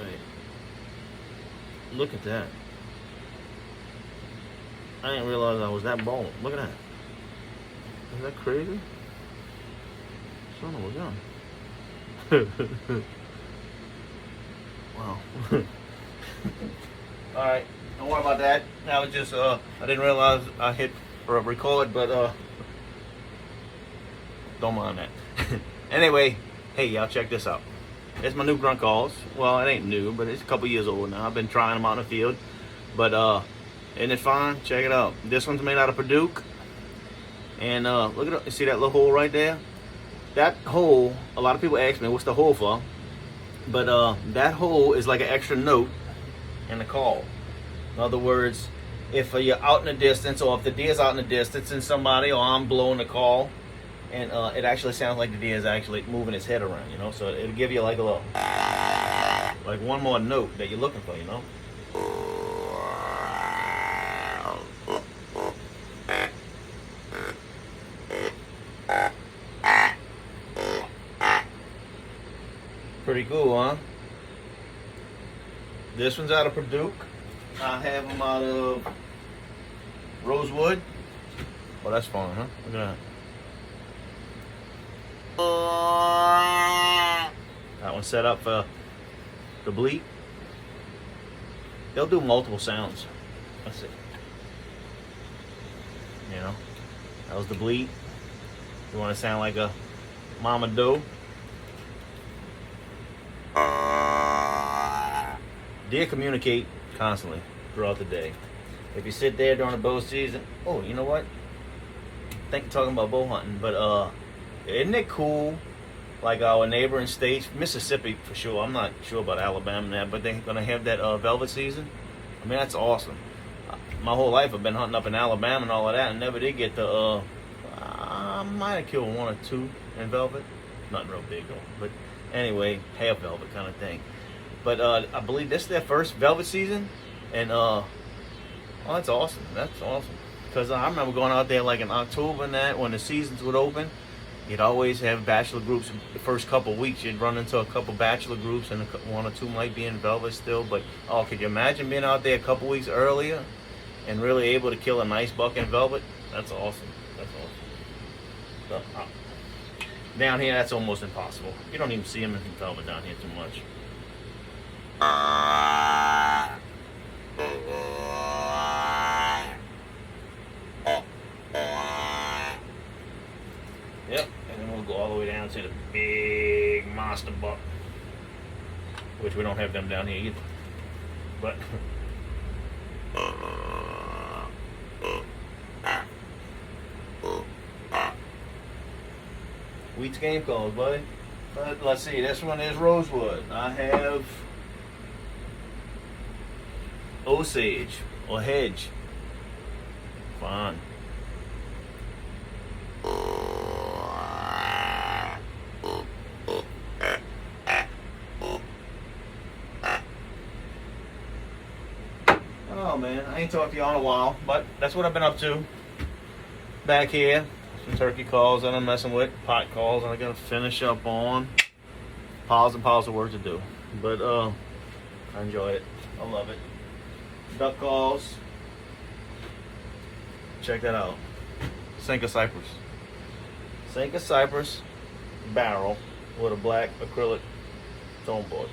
Right. Look at that. I didn't realize I was that bald. Look at that. Is that crazy? Son of a gun. Wow. Alright, don't worry about that. That was just, I didn't realize I hit record, but, don't mind that. Anyway, hey, y'all, check this out. It's my new grunt calls. Well, it ain't new, but it's a couple years old now. I've been trying them out in the field. But, isn't it fine? Check it out. This one's made out of Purdue. And, look at it. See that little hole right there? That hole, a lot of people ask me, what's the hole for? But, that hole is like an extra note in the call. In other words, if you're out in the distance, or if the deer's out in the distance and somebody, or I'm blowing the call, and it actually sounds like the deer is actually moving its head around, you know? So it'll give you like a little, like one more note that you're looking for, you know? Pretty cool, huh? This one's out of Purdue. I have them out of Rosewood. Well, that's fun, huh? Look at that. That one's set up for the bleat. They'll do multiple sounds. Let's see. You know, that was the bleat. You want to sound like a mama doe. Deer communicate constantly throughout the day. If you sit there during the bow season, oh, you know what? Think talking about bow hunting, but isn't it cool? Like our neighboring states, Mississippi for sure. I'm not sure about Alabama and that, but they're gonna have that velvet season. I mean, that's awesome. My whole life I've been hunting up in Alabama and all of that, and never did get the. I might have killed one or two in velvet. Nothing real big though, but anyway, half velvet kind of thing. But I believe this is their first velvet season, and oh, that's awesome. That's awesome. Because I remember going out there like in October and that, when the seasons would open, you'd always have bachelor groups. The first couple of weeks, you'd run into a couple bachelor groups, and one or two might be in velvet still. But oh, could you imagine being out there a couple weeks earlier and really able to kill a nice buck in velvet? That's awesome. That's awesome. So, down here, that's almost impossible. You don't even see them in velvet down here too much. Yep, and then we'll go all the way down to the big monster buck, which we don't have them down here either. But Wheat's game calls, buddy. But let's see, this one is Rosewood. I have Osage or Hedge. Fine. Oh man, I ain't talked to y'all in a while, but that's what I've been up to. Back here, some turkey calls that I'm messing with, pot calls I gotta finish up on. Piles and piles of work to do, but I enjoy it. I love it. Duck calls. Check that out. Sink of Cypress. Sink of Cypress barrel with a black acrylic tone board.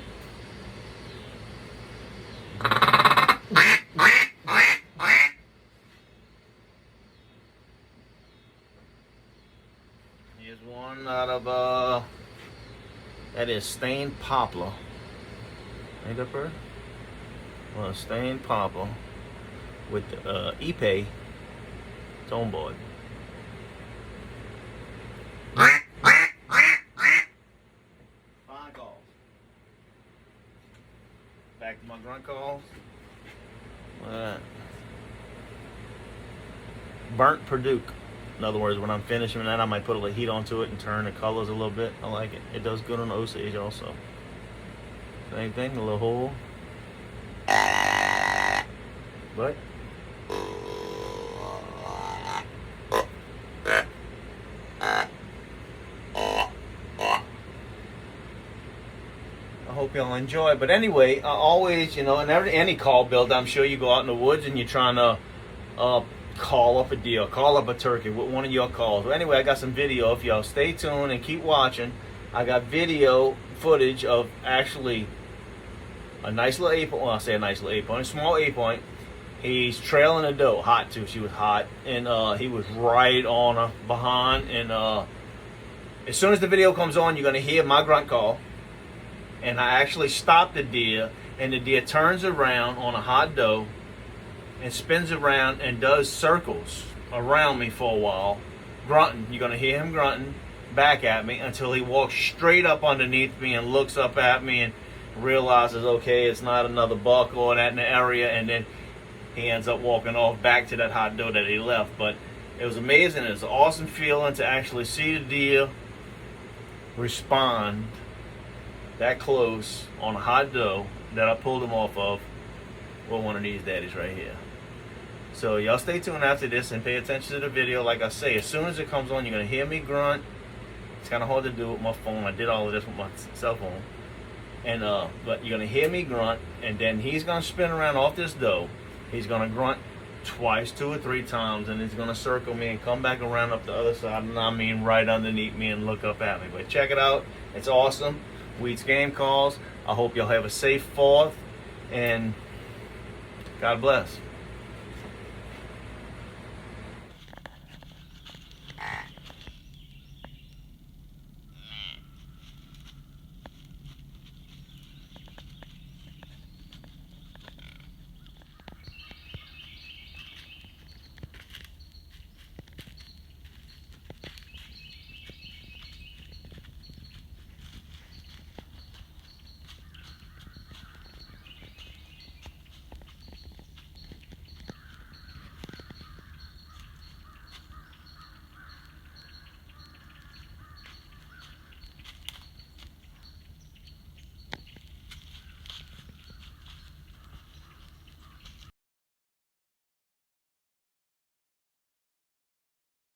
Here's one out of that is stained poplar. Ain't that bird? Well, stained poplar with Ipe tone board. Fine calls. Back to my grunt calls. Burnt Purdue. In other words, when I'm finishing that, I might put a little heat onto it and turn the colors a little bit. I like it. It does good on the Osage also. Same thing, a little hole. But I hope y'all enjoy. But anyway, always, you know, in any call build, I'm sure you go out in the woods and you're trying to call up a deer, call up a turkey with one of your calls. Well, anyway, I got some video. If y'all stay tuned and keep watching, I got video footage of actually a nice little 8-point. Well, I say a nice little 8-point, a small 8-point. He's trailing a doe, hot too. She was hot, and he was right on her behind. And as soon as the video comes on, you're gonna hear my grunt call. And I actually stopped the deer, and the deer turns around on a hot doe and spins around and does circles around me for a while, grunting. You're gonna hear him grunting back at me until he walks straight up underneath me and looks up at me and realizes, okay, it's not another buck or that in the area, and then he ends up walking off back to that hot doe that he left. But it was amazing. It was an awesome feeling to actually see the deer respond that close on a hot doe that I pulled him off of with one of these daddies right here. So y'all stay tuned after this and pay attention to the video. Like I say, as soon as it comes on, you're gonna hear me grunt. It's kind of hard to do with my phone. I did all of this with my cell phone. And but you're gonna hear me grunt, and then he's gonna spin around off this doe. He's gonna grunt twice, 2 or 3 times, and he's gonna circle me and come back around up the other side, and I mean right underneath me, and look up at me. But check it out. It's awesome. Wheat's Game Calls. I hope y'all have a safe 4th, and God bless.